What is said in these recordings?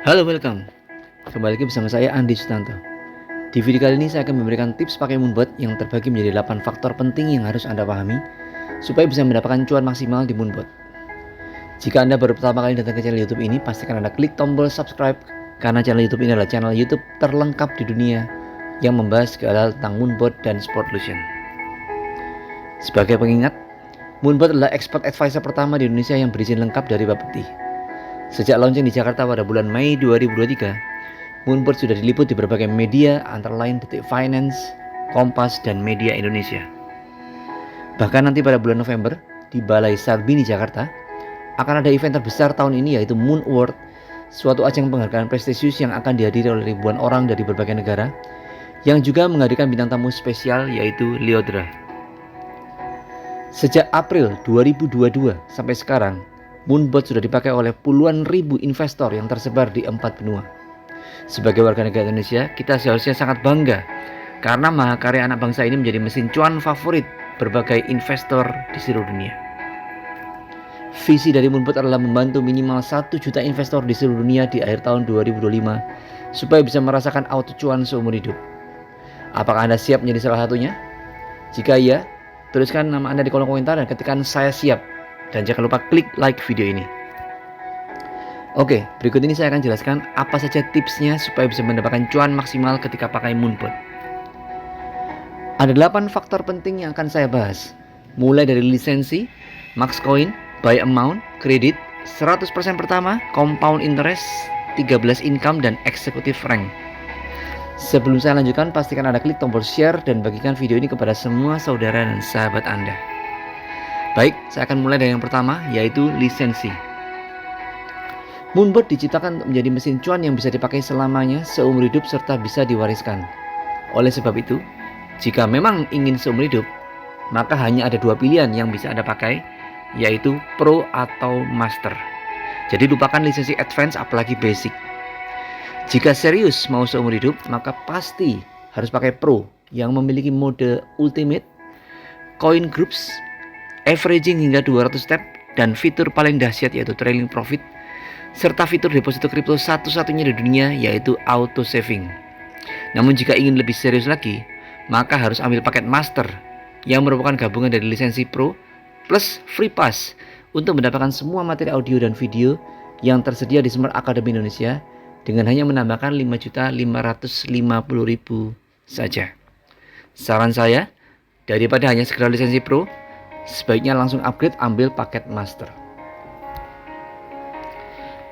Halo, welcome. Kembali lagi bersama saya Andi Sutanto. Di video kali ini saya akan memberikan tips pakai Moonbot yang terbagi menjadi 8 faktor penting yang harus Anda pahami supaya bisa mendapatkan cuan maksimal di Moonbot. Jika Anda baru pertama kali datang ke channel YouTube ini, pastikan Anda klik tombol subscribe karena channel YouTube ini adalah channel YouTube terlengkap di dunia yang membahas segala tentang Moonbot dan Sportlution. Sebagai pengingat, Moonbot adalah expert advisor pertama di Indonesia yang berizin lengkap dari Bapepti. Sejak launching di Jakarta pada bulan Mei 2023, Moonbot sudah diliput di berbagai media antara lain Detik Finance, Kompas, dan Media Indonesia. Bahkan nanti pada bulan November di Balai Sarbini Jakarta akan ada event terbesar tahun ini yaitu Moon Award, suatu ajang penghargaan prestisius yang akan dihadiri oleh ribuan orang dari berbagai negara yang juga menghadirkan bintang tamu spesial yaitu Lyodra. Sejak April 2022 sampai sekarang, Moonbot sudah dipakai oleh puluhan ribu investor yang tersebar di 4 benua. Sebagai warga negara Indonesia, kita seharusnya sangat bangga karena mahakarya anak bangsa ini menjadi mesin cuan favorit berbagai investor di seluruh dunia. Visi dari Moonbot adalah membantu minimal 1 juta investor di seluruh dunia di akhir tahun 2025 supaya bisa merasakan auto cuan seumur hidup. Apakah Anda siap menjadi salah satunya? Jika iya, tuliskan nama Anda di kolom komentar dan ketikkan saya siap. Dan jangan lupa klik like video ini. Oke, berikut ini saya akan jelaskan apa saja tipsnya supaya bisa mendapatkan cuan maksimal ketika pakai Moonbot. Ada 8 faktor penting yang akan saya bahas. Mulai dari lisensi, max coin, buy amount, kredit, 100% pertama, compound interest, 13 income, dan executive rank. Sebelum saya lanjutkan, pastikan Anda klik tombol share dan bagikan video ini kepada semua saudara dan sahabat Anda. Baik, saya akan mulai dari yang pertama, yaitu lisensi. Moonbot diciptakan untuk menjadi mesin cuan yang bisa dipakai selamanya, seumur hidup, serta bisa diwariskan. Oleh sebab itu, jika memang ingin seumur hidup, maka hanya ada 2 pilihan yang bisa Anda pakai, yaitu Pro atau Master. Jadi lupakan lisensi Advance apalagi Basic. Jika serius mau seumur hidup, maka pasti harus pakai Pro yang memiliki mode Ultimate, Coin Groups, averaging hingga 200 step, dan fitur paling dahsyat yaitu trailing profit, serta fitur deposito kripto satu-satunya di dunia yaitu auto saving. Namun jika ingin lebih serius lagi, maka harus ambil paket Master yang merupakan gabungan dari lisensi Pro plus Free Pass untuk mendapatkan semua materi audio dan video yang tersedia di Smart Academy Indonesia dengan hanya menambahkan 5.550.000 saja. Saran saya, daripada hanya sekedar lisensi Pro, sebaiknya langsung upgrade ambil paket Master.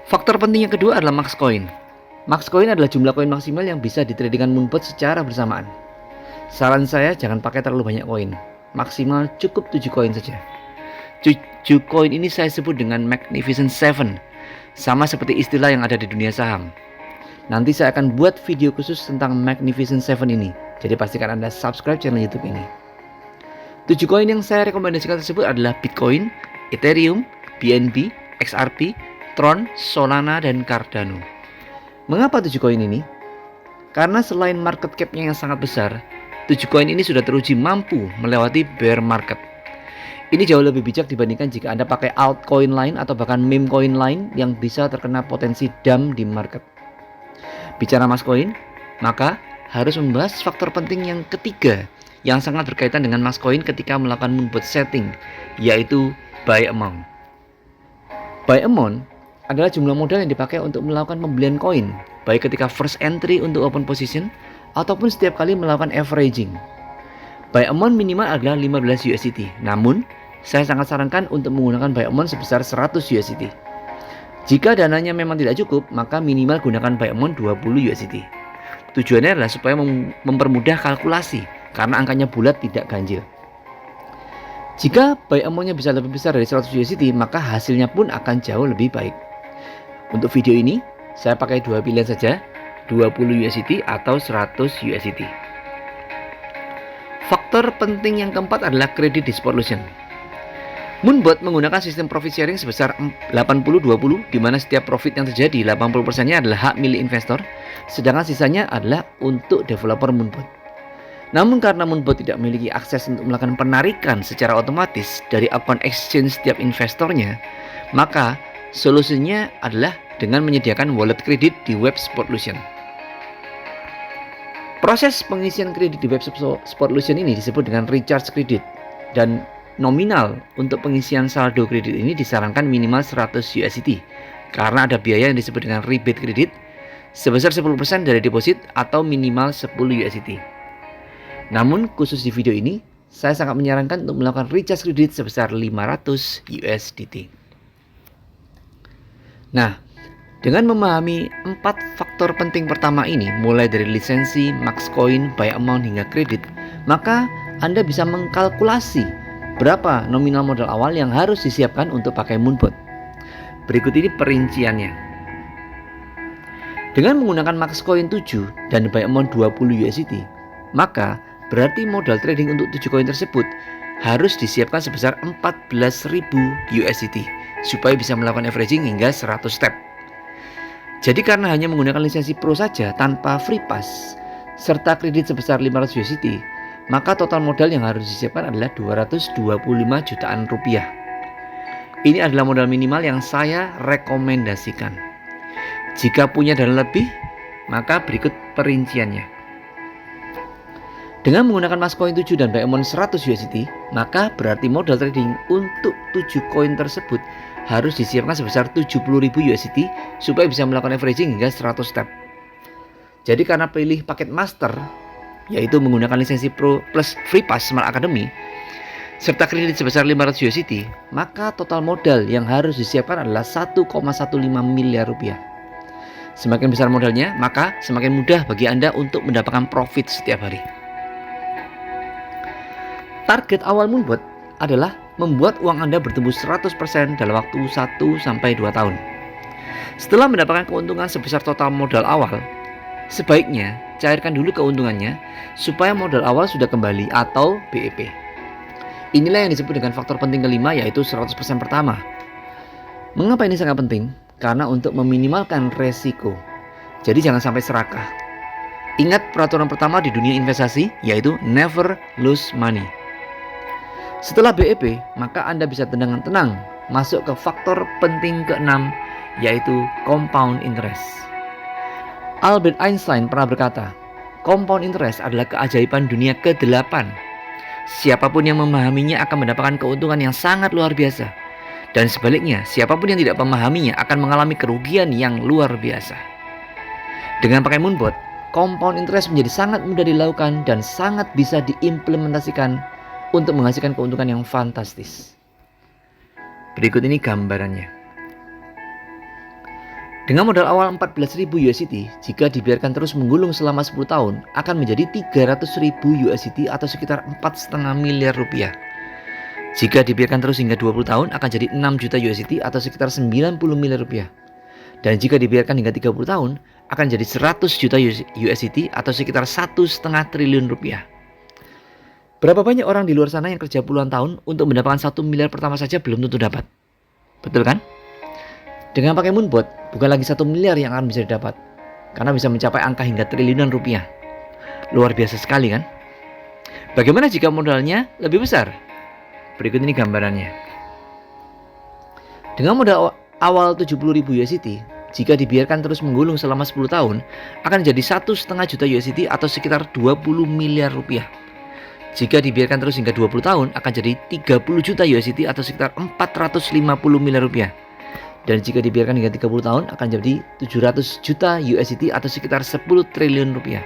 Faktor penting yang kedua adalah max coin. Max coin adalah jumlah koin maksimal yang bisa ditradingkan Moonbot secara bersamaan. Saran saya jangan pakai terlalu banyak koin. Maksimal cukup 7 koin saja. 7 koin ini saya sebut dengan Magnificent 7, sama seperti istilah yang ada di dunia saham. Nanti saya akan buat video khusus tentang Magnificent 7 ini. Jadi pastikan Anda subscribe channel YouTube ini. 7 koin yang saya rekomendasikan tersebut adalah Bitcoin, Ethereum, BNB, XRP, Tron, Solana, dan Cardano. Mengapa 7 koin ini? Karena selain market cap-nya yang sangat besar, 7 koin ini sudah teruji mampu melewati bear market. Ini jauh lebih bijak dibandingkan jika Anda pakai altcoin lain atau bahkan meme coin lain yang bisa terkena potensi dump di market. Bicara mas coin, maka harus membahas faktor penting yang ketiga yang sangat berkaitan dengan max coin ketika melakukan Moonbot setting, yaitu buy amount. Buy amount adalah jumlah modal yang dipakai untuk melakukan pembelian koin, baik ketika first entry untuk open position ataupun setiap kali melakukan averaging. Buy amount minimal adalah 15 USDT, namun saya sangat sarankan untuk menggunakan buy amount sebesar 100 USDT. Jika dananya memang tidak cukup, maka minimal gunakan buy amount 20 USDT. Tujuannya adalah supaya mempermudah kalkulasi, karena angkanya bulat tidak ganjil. Jika buy amount-nya bisa lebih besar dari 100 USDT, maka hasilnya pun akan jauh lebih baik. Untuk video ini, saya pakai 2 pilihan saja, 20 USDT atau 100 USDT. Faktor penting yang keempat adalah kredit di Sportlution. Moonbot menggunakan sistem profit sharing sebesar 80-20, di mana setiap profit yang terjadi 80%-nya adalah hak milik investor, sedangkan sisanya adalah untuk developer Moonbot. Namun karena Moonbot tidak memiliki akses untuk melakukan penarikan secara otomatis dari akun exchange setiap investornya, maka solusinya adalah dengan menyediakan wallet kredit di web Sportlution. Proses pengisian kredit di web Sportlution ini disebut dengan recharge kredit, dan nominal untuk pengisian saldo kredit ini disarankan minimal 100 USDT karena ada biaya yang disebut dengan rebate kredit sebesar 10% dari deposit atau minimal 10 USDT. Namun khusus di video ini saya sangat menyarankan untuk melakukan recharge kredit sebesar 500 USDT. Nah, dengan memahami 4 faktor penting pertama ini, mulai dari lisensi, max coin, buy amount hingga kredit, maka Anda bisa mengkalkulasi berapa nominal modal awal yang harus disiapkan untuk pakai Moonbot. Berikut ini perinciannya. Dengan menggunakan max coin 7 dan buy amount 20 USDT, maka berarti modal trading untuk 7 koin tersebut harus disiapkan sebesar 14.000 USDT supaya bisa melakukan averaging hingga 100 step. Jadi karena hanya menggunakan lisensi Pro saja tanpa free pass serta kredit sebesar 500 USDT, maka total modal yang harus disiapkan adalah 225 jutaan rupiah. Ini adalah modal minimal yang saya rekomendasikan. Jika punya dana lebih, maka berikut perinciannya. Dengan menggunakan max coin 7 dan buy amount 100 USDT, maka berarti modal trading untuk 7 koin tersebut harus disiapkan sebesar 70.000 USDT supaya bisa melakukan averaging hingga 100 step. Jadi karena pilih paket master, yaitu menggunakan lisensi Pro plus free pass Smart Academy serta kredit sebesar 500 USDT, maka total modal yang harus disiapkan adalah 1,15 miliar rupiah. Semakin besar modalnya, maka semakin mudah bagi Anda untuk mendapatkan profit setiap hari. Target awal Moonbot adalah membuat uang Anda bertumbuh 100% dalam waktu 1-2 tahun. Setelah mendapatkan keuntungan sebesar total modal awal, sebaiknya cairkan dulu keuntungannya supaya modal awal sudah kembali atau BEP. Inilah yang disebut dengan faktor penting kelima, yaitu 100% pertama. Mengapa ini sangat penting? Karena untuk meminimalkan resiko. Jadi jangan sampai serakah. Ingat peraturan pertama di dunia investasi, yaitu never lose money. Setelah BEP, maka Anda bisa tenang masuk ke faktor penting keenam, yaitu compound interest. Albert Einstein pernah berkata, compound interest adalah keajaiban dunia ke-8. Siapapun yang memahaminya akan mendapatkan keuntungan yang sangat luar biasa. Dan sebaliknya, siapapun yang tidak memahaminya akan mengalami kerugian yang luar biasa. Dengan pakai Moonbot, compound interest menjadi sangat mudah dilakukan dan sangat bisa diimplementasikan untuk menghasilkan keuntungan yang fantastis. Berikut ini gambarannya. Dengan modal awal 14.000 USDT, jika dibiarkan terus menggulung selama 10 tahun, akan menjadi 300.000 USDT atau sekitar 4,5 miliar rupiah. Jika dibiarkan terus hingga 20 tahun, akan jadi 6 juta USDT atau sekitar 90 miliar rupiah. Dan jika dibiarkan hingga 30 tahun, akan jadi 100 juta USDT atau sekitar 1,5 triliun rupiah. Berapa banyak orang di luar sana yang kerja puluhan tahun untuk mendapatkan 1 miliar pertama saja belum tentu dapat. Betul kan? Dengan pakai Moonbot, bukan lagi 1 miliar yang akan bisa didapat, karena bisa mencapai angka hingga triliunan rupiah. Luar biasa sekali kan? Bagaimana jika modalnya lebih besar? Berikut ini gambarannya. Dengan modal awal 70.000 USDT, jika dibiarkan terus menggulung selama 10 tahun, akan jadi 1,5 juta USDT atau sekitar 20 miliar rupiah. Jika dibiarkan terus hingga 20 tahun, akan jadi 30 juta USDT atau sekitar 450 miliar rupiah. Dan jika dibiarkan hingga 30 tahun, akan jadi 700 juta USDT atau sekitar 10 triliun rupiah.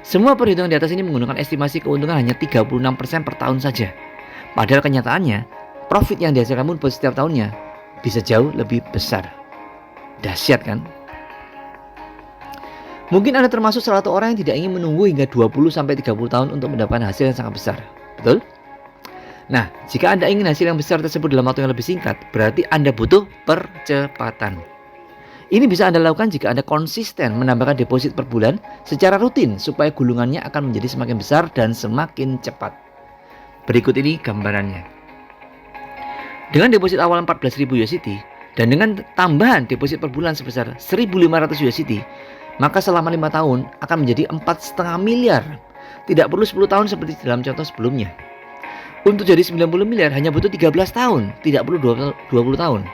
Semua perhitungan di atas ini menggunakan estimasi keuntungan hanya 36% per tahun saja. Padahal kenyataannya, profit yang dihasilkan Moonbot setiap tahunnya bisa jauh lebih besar. Dahsyat kan? Mungkin Anda termasuk salah satu orang yang tidak ingin menunggu hingga 20-30 tahun untuk mendapatkan hasil yang sangat besar. Betul? Nah, jika Anda ingin hasil yang besar tersebut dalam waktu yang lebih singkat, berarti Anda butuh percepatan. Ini bisa Anda lakukan jika Anda konsisten menambahkan deposit per bulan secara rutin supaya gulungannya akan menjadi semakin besar dan semakin cepat. Berikut ini gambarannya. Dengan deposit awal 14.000 USDT dan dengan tambahan deposit per bulan sebesar 1.500 USDT, maka selama 5 tahun akan menjadi 4,5 miliar. Tidak perlu 10 tahun seperti dalam contoh sebelumnya. Untuk jadi 90 miliar hanya butuh 13 tahun, tidak perlu 20 tahun.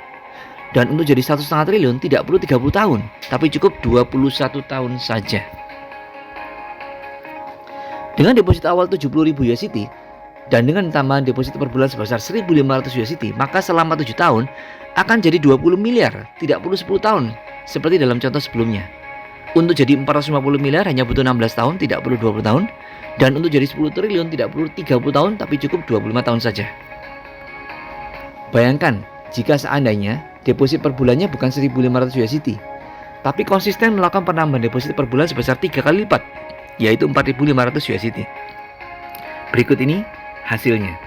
Dan untuk jadi 1,5 triliun tidak perlu 30 tahun, tapi cukup 21 tahun saja. Dengan deposit awal 70.000 USDT dan dengan tambahan deposit per bulan sebesar 1.500 USDT, maka selama 7 tahun akan jadi 20 miliar, tidak perlu 10 tahun seperti dalam contoh sebelumnya. Untuk jadi 450 miliar hanya butuh 16 tahun, tidak perlu 20 tahun. Dan untuk jadi 10 triliun tidak perlu 30 tahun, tapi cukup 25 tahun saja. Bayangkan jika seandainya deposit per bulannya bukan 1.500 USDT, tapi konsisten melakukan penambahan deposit per bulan sebesar 3 kali lipat, yaitu 4.500 USDT. Berikut ini hasilnya.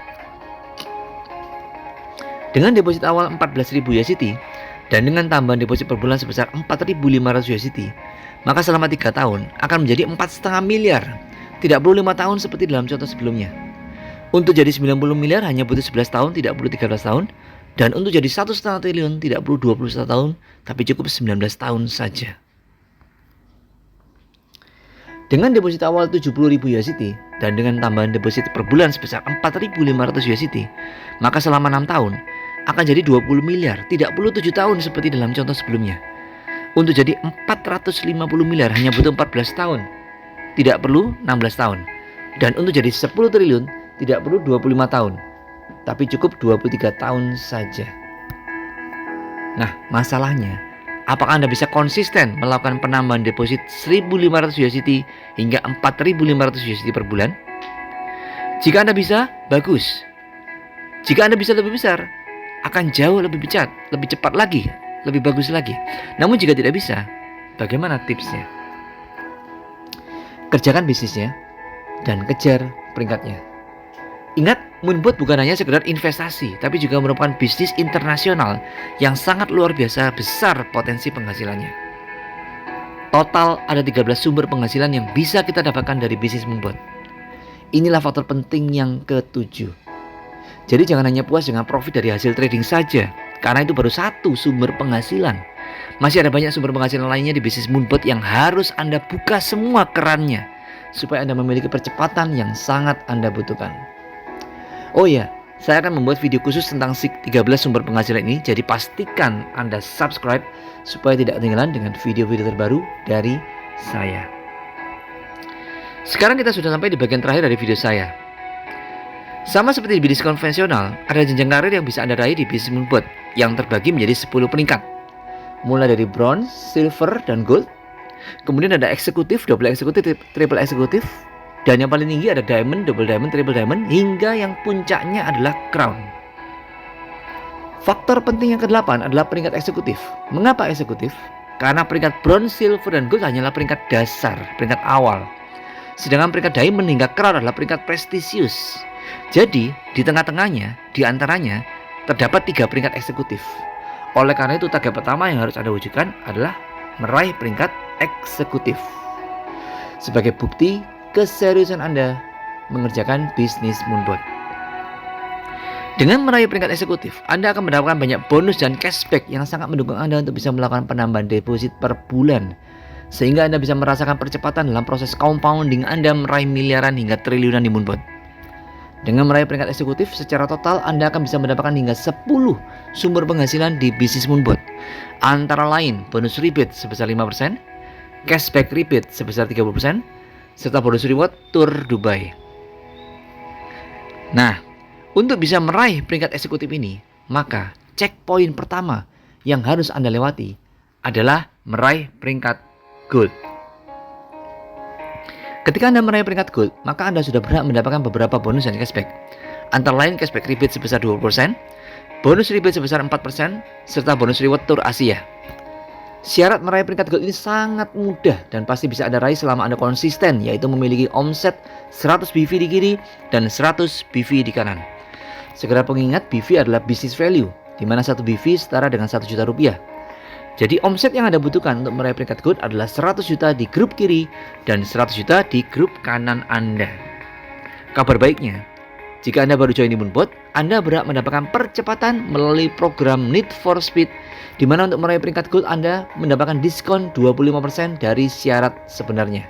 Dengan deposit awal 14.000 USDT dan dengan tambahan deposit per bulan sebesar 4.500 USDT, maka selama 3 tahun akan menjadi 4,5 miliar. Tidak perlu 5 tahun seperti dalam contoh sebelumnya. Untuk jadi 90 miliar hanya butuh 11 tahun, tidak perlu 13 tahun. Dan untuk jadi 1,5 triliun tidak perlu 21 tahun, tapi cukup 19 tahun saja. Dengan deposit awal 70.000 USDT dan dengan tambahan deposit per bulan sebesar 4.500 USDT, maka selama 6 tahun akan jadi 20 miliar, tidak perlu 7 tahun seperti dalam contoh sebelumnya. Untuk jadi 450 miliar hanya butuh 14 tahun, tidak perlu 16 tahun. Dan untuk jadi 10 triliun tidak perlu 25 tahun, tapi cukup 23 tahun saja. Nah, masalahnya, apakah Anda bisa konsisten melakukan penambahan deposit 1.500 USDT hingga 4.500 USDT per bulan? Jika Anda bisa, bagus. Jika Anda bisa lebih besar, akan jauh lebih cepat lagi, lebih bagus lagi. Namun jika tidak bisa, bagaimana tipsnya? Kerjakan bisnisnya dan kejar peringkatnya. Ingat, Moonbot bukan hanya sekedar investasi, tapi juga merupakan bisnis internasional yang sangat luar biasa besar potensi penghasilannya. Total ada 13 sumber penghasilan yang bisa kita dapatkan dari bisnis Moonbot. Inilah faktor penting yang ke-7. Jadi jangan hanya puas dengan profit dari hasil trading saja, karena itu baru satu sumber penghasilan. Masih ada banyak sumber penghasilan lainnya di bisnis Moonbot yang harus Anda buka semua kerannya, supaya Anda memiliki percepatan yang sangat Anda butuhkan. Oh ya, saya akan membuat video khusus tentang 13 sumber penghasilan ini, jadi pastikan Anda subscribe supaya tidak ketinggalan dengan video-video terbaru dari saya. Sekarang kita sudah sampai di bagian terakhir dari video saya. Sama seperti di bisnis konvensional, ada jenjang karir yang bisa Anda raih di bisnis Moonbot yang terbagi menjadi 10 peringkat. Mulai dari bronze, silver, dan gold. Kemudian ada eksekutif, double eksekutif, triple eksekutif. Dan yang paling tinggi ada diamond, double diamond, triple diamond, hingga yang puncaknya adalah crown. Faktor penting yang ke-8 adalah peringkat eksekutif. Mengapa eksekutif? Karena peringkat bronze, silver, dan gold hanyalah peringkat dasar, peringkat awal. Sedangkan peringkat diamond hingga crown adalah peringkat prestisius. Jadi, di tengah-tengahnya, di antaranya, terdapat 3 peringkat eksekutif. Oleh karena itu, target pertama yang harus Anda wujudkan adalah meraih peringkat eksekutif. Sebagai bukti keseriusan Anda mengerjakan bisnis Moonbot. Dengan meraih peringkat eksekutif, Anda akan mendapatkan banyak bonus dan cashback yang sangat mendukung Anda untuk bisa melakukan penambahan deposit per bulan, sehingga Anda bisa merasakan percepatan dalam proses compounding Anda meraih miliaran hingga triliunan di Moonbot. Dengan meraih peringkat eksekutif, secara total Anda akan bisa mendapatkan hingga 10 sumber penghasilan di bisnis Moonbot. Antara lain, bonus rebate sebesar 5%, cashback rebate sebesar 30%, serta bonus reward tour Dubai. Nah, untuk bisa meraih peringkat eksekutif ini, maka checkpoint pertama yang harus Anda lewati adalah meraih peringkat gold. Ketika Anda meraih peringkat gold, maka Anda sudah berhak mendapatkan beberapa bonus dan cashback. Antara lain cashback rebate sebesar 20%, bonus rebate sebesar 4%, serta bonus reward tour Asia. Syarat meraih peringkat gold ini sangat mudah dan pasti bisa Anda raih selama Anda konsisten, yaitu memiliki omset 100 BV di kiri dan 100 BV di kanan. Segera pengingat, BV adalah business value, di mana 1 BV setara dengan 1 juta rupiah. Jadi omset yang Anda butuhkan untuk meraih peringkat gold adalah 100 juta di grup kiri dan 100 juta di grup kanan Anda. Kabar baiknya, jika Anda baru join di Moonbot, Anda berhak mendapatkan percepatan melalui program Need for Speed, di mana untuk meraih peringkat gold Anda mendapatkan diskon 25% dari syarat sebenarnya.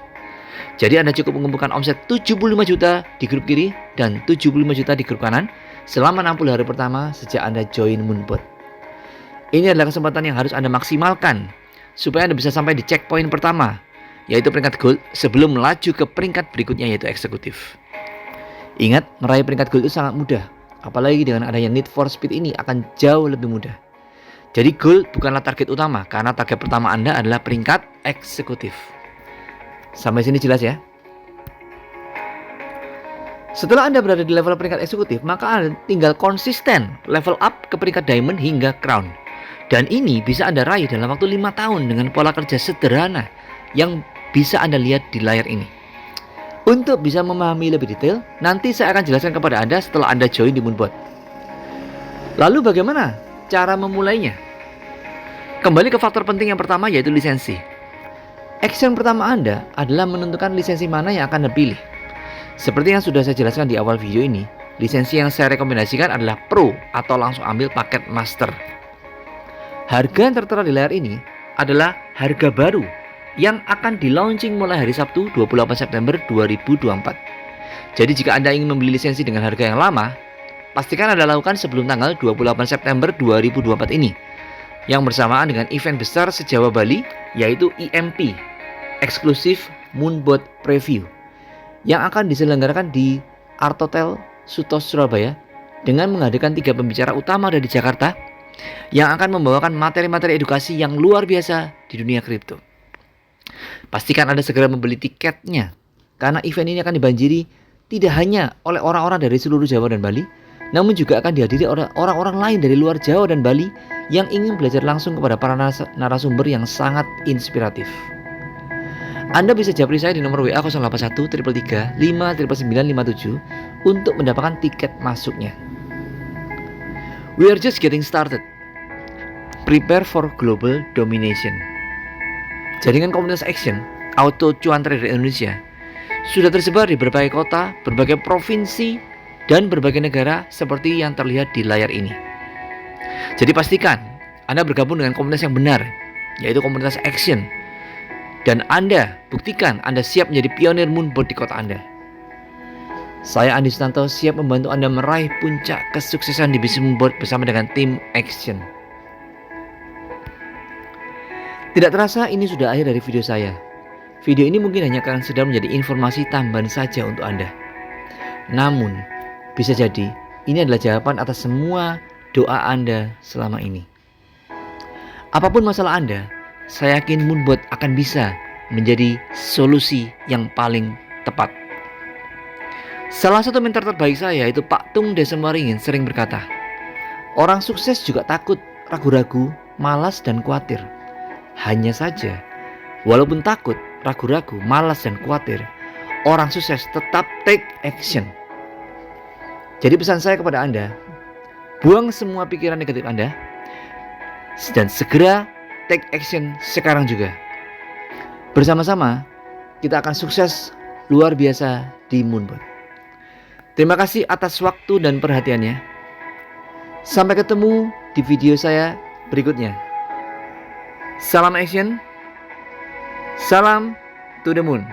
Jadi Anda cukup mengumpulkan omset 75 juta di grup kiri dan 75 juta di grup kanan selama 60 hari pertama sejak Anda join Moonbot. Ini adalah kesempatan yang harus Anda maksimalkan supaya Anda bisa sampai di checkpoint pertama, yaitu peringkat gold, sebelum melaju ke peringkat berikutnya, yaitu eksekutif. Ingat, meraih peringkat gold itu sangat mudah, apalagi dengan adanya Need for Speed ini akan jauh lebih mudah. Jadi gold bukanlah target utama, karena target pertama Anda adalah peringkat eksekutif. Sampai sini jelas ya? Setelah Anda berada di level peringkat eksekutif, maka Anda tinggal konsisten level up ke peringkat diamond hingga crown. Dan ini bisa Anda raih dalam waktu 5 tahun dengan pola kerja sederhana yang bisa Anda lihat di layar ini. Untuk bisa memahami lebih detail, nanti saya akan jelaskan kepada Anda setelah Anda join di Moonbot. Lalu bagaimana cara memulainya? Kembali ke faktor penting yang pertama, yaitu lisensi. Action pertama Anda adalah menentukan lisensi mana yang akan Anda pilih. Seperti yang sudah saya jelaskan di awal video ini, lisensi yang saya rekomendasikan adalah Pro atau langsung ambil paket Master. Harga yang tertera di layar ini adalah harga baru yang akan di-launching mulai hari Sabtu 28 September 2024. Jadi jika Anda ingin membeli lisensi dengan harga yang lama, pastikan Anda lakukan sebelum tanggal 28 September 2024 ini, yang bersamaan dengan event besar se-Jawa Bali, yaitu EMP, Exclusive Moonbot Preview, yang akan diselenggarakan di Art Hotel Sutos Surabaya dengan menghadirkan 3 pembicara utama dari Jakarta yang akan membawakan materi-materi edukasi yang luar biasa di dunia kripto. Pastikan Anda segera membeli tiketnya, karena event ini akan dibanjiri tidak hanya oleh orang-orang dari seluruh Jawa dan Bali, namun juga akan dihadiri oleh orang-orang lain dari luar Jawa dan Bali yang ingin belajar langsung kepada para narasumber yang sangat inspiratif. Anda bisa japri saya di nomor WA 081 333 59957 untuk mendapatkan tiket masuknya. We are just getting started. Prepare for global domination. Jaringan komunitas Action Auto Cuan Trader Indonesia sudah tersebar di berbagai kota, berbagai provinsi, dan berbagai negara seperti yang terlihat di layar ini. Jadi pastikan Anda bergabung dengan komunitas yang benar, yaitu komunitas Action. Dan Anda buktikan Anda siap menjadi pionir Moonbot di kota Anda. Saya Andi Sutanto siap membantu Anda meraih puncak kesuksesan di bisnis Moonbot bersama dengan tim Action. Tidak terasa ini sudah akhir dari video saya. Video ini mungkin hanya akan sedang menjadi informasi tambahan saja untuk Anda. Namun, bisa jadi ini adalah jawaban atas semua doa Anda selama ini. Apapun masalah Anda, saya yakin Moonbot akan bisa menjadi solusi yang paling tepat. Salah satu mentor terbaik saya, yaitu Pak Tung Desemaringin, sering berkata, orang sukses juga takut, ragu-ragu, malas, dan khawatir. Hanya saja, walaupun takut, ragu-ragu, malas, dan khawatir, orang sukses tetap take action. Jadi pesan saya kepada Anda, buang semua pikiran negatif Anda, dan segera take action sekarang juga. Bersama-sama kita akan sukses luar biasa di Moonbot. Terima kasih atas waktu dan perhatiannya. Sampai ketemu di video saya berikutnya. Salam Action. Salam to the Moon.